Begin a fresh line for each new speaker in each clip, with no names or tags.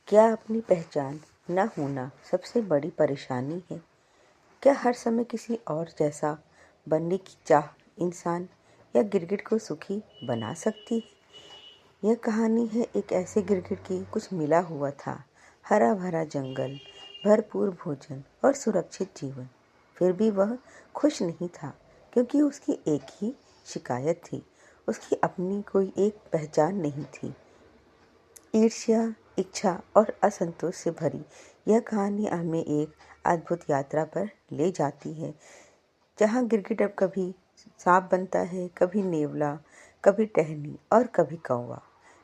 क्या अपनी पहचान न होना सबसे बड़ी परेशानी है? क्या हर समय किसी और जैसा बनने की चाह इंसान या गिरगिट को सुखी बना सकती है? यह कहानी है एक ऐसे गिरगिट की। कुछ मिला हुआ था, हरा भरा जंगल, भरपूर भोजन और सुरक्षित जीवन। फिर भी वह खुश नहीं था, क्योंकि उसकी एक ही शिकायत थी, उसकी अपनी कोई एक पहचान नहीं थी। ईर्ष्या, इच्छा और असंतोष से भरी यह कहानी हमें एक अद्भुत यात्रा पर ले जाती है, जहाँ गिरगिट अब कभी सांप बनता है, कभी नेवला, कभी टहनी और कभी कौवा।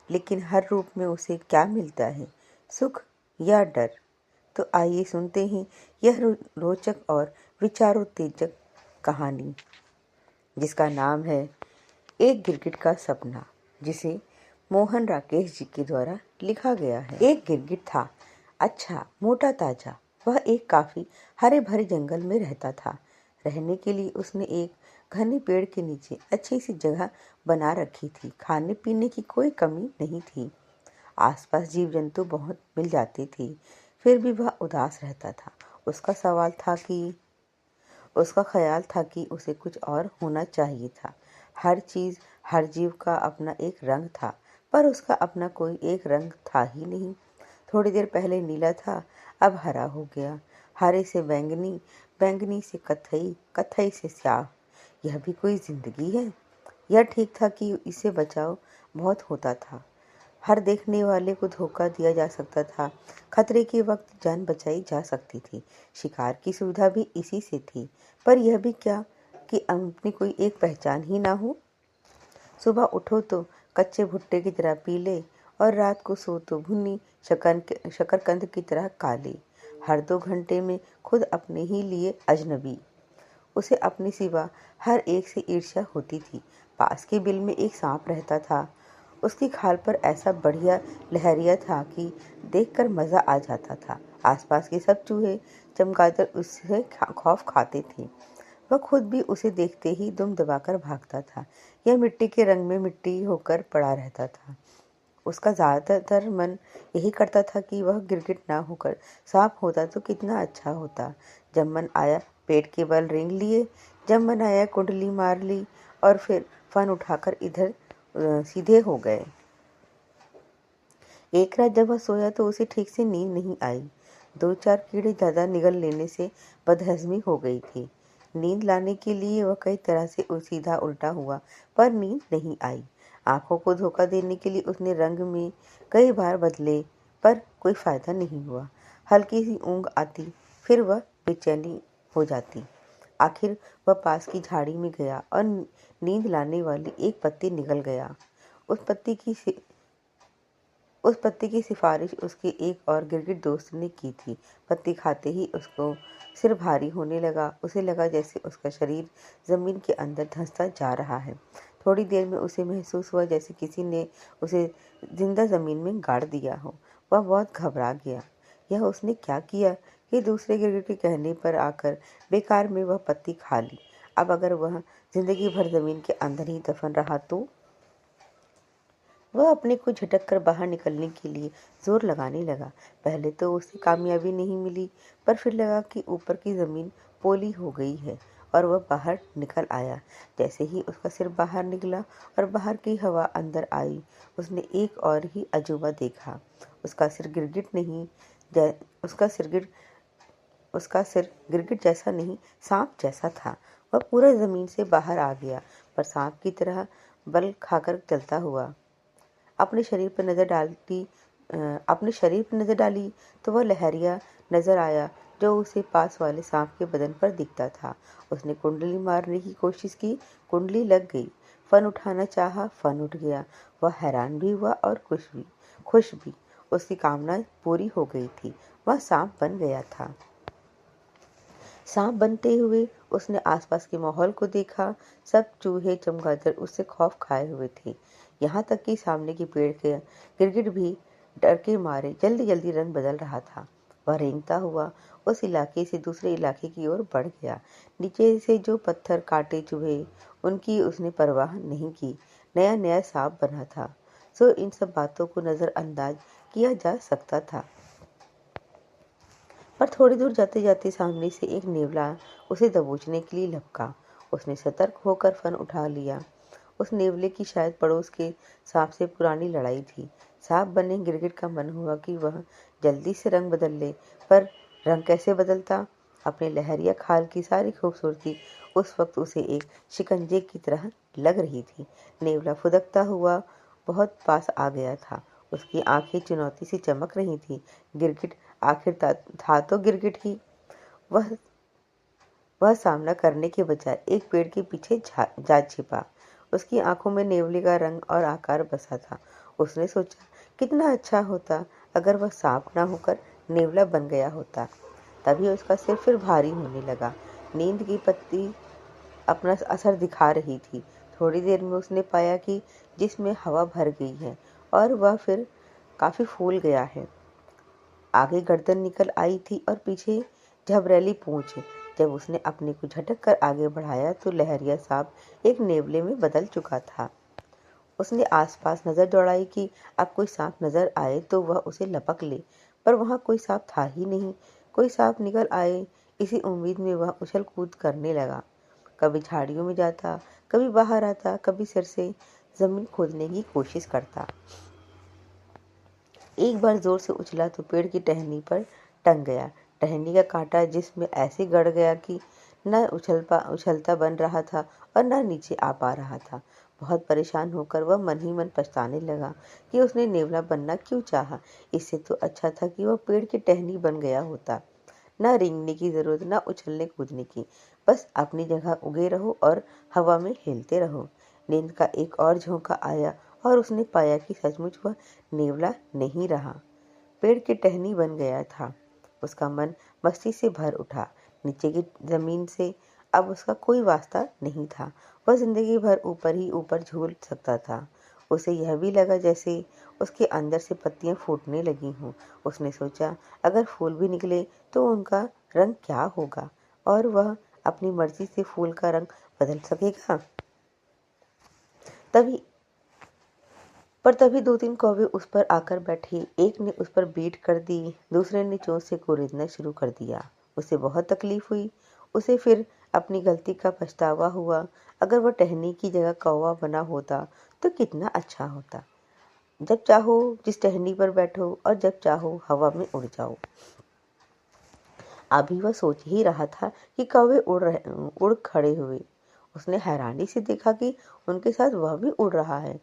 लेकिन हर रूप में उसे क्या मिलता है, सुख या डर? तो आइए सुनते हैं यह रोचक और विचारोत्तेजक कहानी, जिसका नाम है एक गिरगिट का सपना, जिसे मोहन राकेश जी के द्वारा लिखा गया है। एक गिरगिट था, अच्छा, मोटा ताजा। वह एक काफी हरे भरे जंगल में रहता था। रहने के लिए उसने एक घने पेड़ के नीचे अच्छी सी जगह बना रखी थी। खाने पीने की कोई कमी नहीं थी। आसपास जीव जंतु बहुत मिल जाते थे, फिर भी वह उदास रहता था। उसका ख्याल था कि उसे कुछ और होना चाहिए था। हर चीज, हर जीव का अपना एक रंग था, पर उसका अपना कोई एक रंग था ही नहीं। थोड़ी देर पहले नीला था, अब हरा हो गया। हरे से बैंगनी, बैंगनी से कत्थई, कत्थई से स्याह। यह भी कोई जिंदगी है? यह ठीक था कि इसे बचाव बहुत होता था। हर देखने वाले को धोखा दिया जा सकता था। खतरे के वक्त जान बचाई जा सकती थी। शिकार की सुविधा भी इसी से थी। पर यह भी क्या कि अपनी कोई एक पहचान ही ना हो। सुबह उठो तो कच्चे भुट्टे की तरह पीले, और रात को सो तो भुनी शकरकंद की तरह काले। हर 2 घंटे में खुद अपने ही लिए अजनबी। उसे अपने सिवा हर एक से ईर्ष्या होती थी। पास के बिल में एक सांप रहता था। उसकी खाल पर ऐसा बढ़िया लहरिया था कि देखकर मजा आ जाता था। आसपास के सब चूहे चमगादड़ उससे खौफ खाते थे। वह खुद भी उसे देखते ही दुम दबाकर भागता था। यह मिट्टी के रंग में मिट्टी होकर पड़ा रहता था। उसका ज्यादातर मन यही करता था कि वह गिरगिट ना होकर सांप होता तो कितना अच्छा होता। जब मन आया पेट के बल रेंग लिए, जब मन आया कुंडली मार ली, और फिर फन उठाकर इधर सीधे हो गए। एक रात जब वह सोया तो उसे ठीक से नींद नहीं आई। 2-4 कीड़े ज्यादा निगल लेने से बदहजमी हो गई थी। नींद लाने के लिए वह कई तरह से सीधा उल्टा हुआ, पर नींद नहीं आई। आंखों को धोखा देने के लिए उसने रंग में कई बार बदले, पर कोई फायदा नहीं हुआ। हल्की सी ऊँघ आती, फिर वह बेचैनी हो जाती। आखिर वह पास की झाड़ी में गया और नींद लाने वाली एक पत्ती निगल गया। उस पत्ती की सिफारिश उसके एक और गिरगिट दोस्त ने की थी। पत्ती खाते ही उसको सिर भारी होने लगा। उसे लगा जैसे उसका शरीर जमीन के अंदर धंसता जा रहा है। थोड़ी देर में उसे महसूस हुआ जैसे किसी ने उसे जिंदा जमीन में गाड़ दिया हो। वह बहुत घबरा गया। यह उसने क्या किया कि दूसरे गिरगिट के कहने पर आकर बेकार में वह पत्ती खा ली। अब अगर वह जिंदगी भर जमीन के अंदर ही दफन रहा तो? वह अपने को झटक कर बाहर निकलने के लिए जोर लगाने लगा। पहले तो उसे कामयाबी नहीं मिली, पर फिर लगा कि ऊपर की जमीन पोली हो गई है, और वह बाहर निकल आया। जैसे ही उसका सिर बाहर निकला और बाहर की हवा अंदर आई, उसने एक और ही अजूबा देखा। उसका सिर गिरगिट जैसा नहीं, सांप जैसा था। वह पूरा जमीन से बाहर आ गया, पर सांप की तरह बल खाकर चलता हुआ। अपने शरीर पर नजर डाली तो वह लहरिया नजर आया, जो उसे पास वाले सांप के बदन पर दिखता था। उसने कुंडली मारने की कोशिश की, कुंडली लग गई। फन उठाना चाहा, फन उठ गया। वह हैरान भी हुआ और खुश भी। उसकी कामना पूरी हो गई थी। वह सांप बन गया था। सांप बनते हुए उसने आसपास के माहौल को देखा। सब चूहे चमगादड़ उससे खौफ खाए हुए थे। यहाँ तक कि सामने के पेड़ के गिरगिट भी डर के मारे जल्दी जल्दी रंग बदल रहा था। वह रेंगता हुआ उस इलाके से दूसरे इलाके की ओर बढ़ गया। नीचे से जो पत्थर काटे चूहे, उनकी उसने परवाह नहीं की। नया नया सांप बना था। सो इन सब बातों को नजरअंदाज किया जा सकता था। पर थोड़ी दूर जाते जाते सामने से एक नेवला उसे दबोचने के लिए लपका। उसने सतर्क होकर फन उठा लिया। उस नेवले की शायद पड़ोस के सांप से पुरानी लड़ाई थी। सांप बने गिरगिट का मन हुआ कि वह जल्दी से रंग बदल ले, पर रंग कैसे बदलता? अपने लहरिया खाल की सारी खूबसूरती उस वक्त उसे एक शिकंजे की तरह लग रही थी। नेवला फुदकता हुआ बहुत पास आ गया था। उसकी आंखें चुनौती से चमक रही थी। गिरगिट आखिर था तो गिरगिट ही। वह वह सामना करने के बजाय एक पेड़ के पीछे जा छिपा। उसकी आंखों में नेवले का रंग और आकार बसा था। उसने सोचा, कितना अच्छा होता अगर वह सांप ना होकर नेवला बन गया होता। तभी उसका सिर फिर भारी होने लगा। नींद की पत्ती अपना असर दिखा रही थी। थोड़ी देर में उसने पाया कि जिसमें हवा भर गई है और वह फिर काफी फूल गया है। आगे गर्दन निकल आई थी और पीछे झबरेली पूंछ। जब उसने अपने को झटक कर आगे बढ़ाया तो लहरिया सांप एक नेवले में बदल चुका था। उसने आसपास नजर दौड़ाई कि अब कोई सांप नजर आए तो वह उसे लपक ले, पर वहां कोई सांप था ही नहीं। कोई सांप निकल आए, इसी उम्मीद में वह उछल कूद करने लगा। कभी झाड़ियों में जाता, कभी बाहर आता, कभी सिर से जमीन खोदने की कोशिश करता। एक बार जोर से उछला तो पेड़ की टहनी पर टंग गया। टहनी का कांटा जिसमें ऐसे गड़ गया कि न उछलता बन रहा था और न नीचे आ पा रहा था। बहुत परेशान होकर वह मन ही मन पछताने लगा कि उसने नेवला बनना क्यों चाहा। इससे तो अच्छा था कि वह पेड़ की टहनी बन गया होता। न रेंगने की जरूरत, न उछलने कूदने की, बस अपनी जगह उगे रहो और हवा में हिलते रहो। नींद का एक और झोंका आया और उसने पाया कि सचमुच वह नेवला नहीं रहा, पेड़ की टहनी बन गया था। उसका मन मस्ती से भर उठा। नीचे की जमीन से अब उसका कोई वास्ता नहीं था। वह जिंदगी भर ऊपर ही ऊपर झूल सकता था। उसे यह भी लगा जैसे उसके अंदर से पत्तियां फूटने लगी हों। उसने सोचा, अगर फूल भी निकले तो उनका रंग क्या होगा, और वह अपनी मर्जी से फूल का रंग बदल सकेगा? तभी 2-3 कौवे उस पर आकर बैठे। एक ने उस पर बीट कर दी, दूसरे ने चोंच से कुरेदना शुरू कर दिया। उसे बहुत तकलीफ हुई। उसे फिर अपनी गलती का पछतावा हुआ। अगर वह टहनी की जगह कौवा बना होता तो कितना अच्छा होता। जब चाहो जिस टहनी पर बैठो और जब चाहो हवा में उड़ जाओ। अभी वह सोच ही रहा था कि कौवे उड़ खड़े हुए। उसने हैरानी से देखा कि उनके साथ वह भी उड़ रहा है।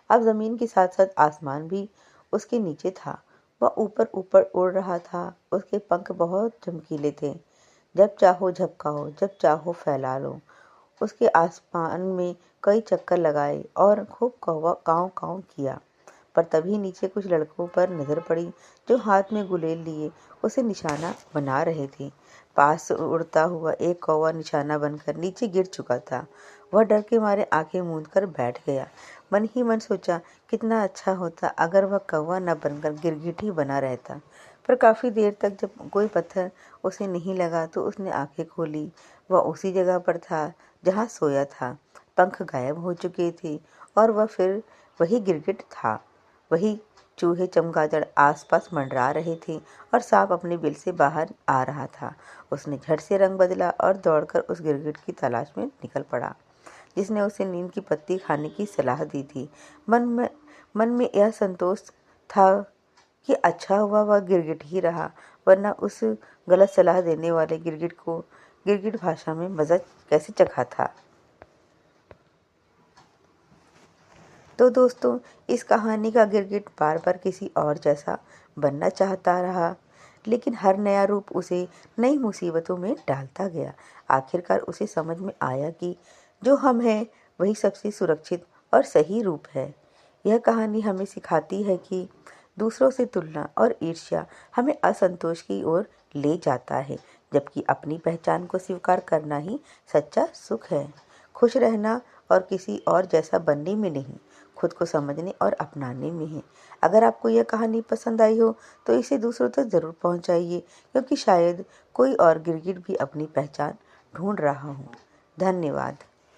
अब जमीन के साथ साथ आसमान भी उसके नीचे था। वह ऊपर ऊपर उड़ रहा था। उसके पंख बहुत चमकीले थे। जब चाहो झपकाओ, जब चाहो फैला लो। उसके आसमान में कई चक्कर लगाए और खूब कौवा काँव काँव किया। पर तभी नीचे कुछ लड़कों पर नजर पड़ी जो हाथ में गुलेल लिए उसे निशाना बना रहे थे। पास उड़ता हुआ एक कौवा निशाना बनकर नीचे गिर चुका था। वह डर के मारे आंखें मूंद कर बैठ गया। मन ही मन सोचा, कितना अच्छा होता अगर वह कौवा न बनकर गिरगिट ही बना रहता। पर काफी देर तक जब कोई पत्थर उसे नहीं लगा तो उसने आंखें खोली। वह उसी जगह पर था जहाँ सोया था। पंख गायब हो चुके थे और वह फिर वही गिरगिट था। वही चूहे चमगादड़ आसपास मंडरा रहे थे और सांप अपने बिल से बाहर आ रहा था। उसने झट से रंग बदला और दौड़कर उस गिरगिट की तलाश में निकल पड़ा जिसने उसे नीम की पत्ती खाने की सलाह दी थी। मन में यह संतोष था कि अच्छा हुआ वह गिरगिट ही रहा, वरना उस गलत सलाह देने वाले गिरगिट को गिरगिट भाषा में मजा कैसे चखा था। तो दोस्तों, इस कहानी का गिरगिट बार बार किसी और जैसा बनना चाहता रहा, लेकिन हर नया रूप उसे नई मुसीबतों में डालता गया। आखिरकार उसे समझ में आया कि जो हम हैं वही सबसे सुरक्षित और सही रूप है। यह कहानी हमें सिखाती है कि दूसरों से तुलना और ईर्ष्या हमें असंतोष की ओर ले जाता है, जबकि अपनी पहचान को स्वीकार करना ही सच्चा सुख है। खुश रहना और किसी और जैसा बनने में नहीं, खुद को समझने और अपनाने में है। अगर आपको यह कहानी पसंद आई हो तो इसे दूसरों तक जरूर पहुंचाइए, क्योंकि शायद कोई और गिरगिट भी अपनी पहचान ढूंढ रहा हो। धन्यवाद।